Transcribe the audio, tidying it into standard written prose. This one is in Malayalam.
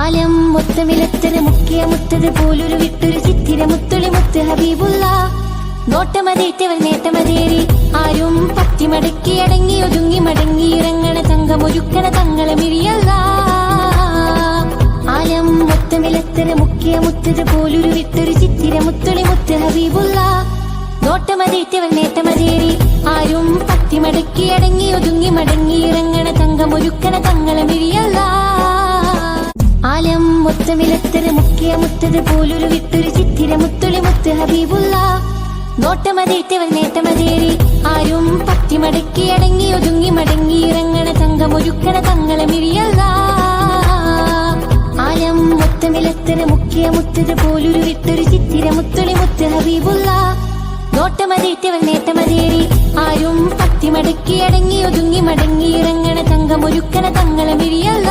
ആലം മുത്തമിലത്തത് മുക്കിയ മുത്തത് പോലൊരു വിട്ടൊരു ചിത്തിര മുത്തുളി മുത്ത് ഹബീബുള്ള നോട്ടമതേറ്റവൾ നേട്ടമതേറി ആരും പത്തിമടക്കി അടങ്ങി ഒതുങ്ങി മടങ്ങി ഇറങ്ങണ തങ്കമൊരുക്കണ തങ്ങളെ മിഴിയല്ല. ആലം മുത്തമിലത്തത് മുക്കിയ മുത്തത് പോലൊരു വിട്ടൊരു ചിത്തിര മുത്തുളി മുത്ത് ഹബീബുള്ള നോട്ടമതേറ്റവൾ നേട്ടമതേറി ആരും പത്തിമടക്കി അടങ്ങി ഒതുങ്ങി മടങ്ങി ഇറങ്ങണ തങ്കമൊരുക്കണ തങ്ങളെ മിഴിയല്ല. ആലം മുത്തമിലത്തത് മുക്കിയ മുത്തത് പോലൊരു വിട്ടൊരു ചിത്തിര മുത്തുളി മുത്ത് ഹബീബുള്ള നോട്ടമതേറ്റവൾ നേട്ടമതേറി ആരും പത്തിമടക്കി അടങ്ങി ഒതുങ്ങി മടങ്ങി ഇറങ്ങണ തങ്കമൊരുക്കണ തങ്ങളെ മിഴിയല്ല. ആലം മുത്തമിലത്തത് മുക്കിയ മുത്തത് പോലൊരു വിട്ടൊരു ചിത്തിര മുത്തുളി മുത്ത് ഹബീബുള്ള നോട്ടമതേറ്റവൾ നേട്ടമതേറി ആരും പത്തിമടക്കി അടങ്ങി ഒതുങ്ങി മടങ്ങി ഇറങ്ങണ തങ്കമൊരുക്കണ തങ്ങളെ മിഴിയല്ല.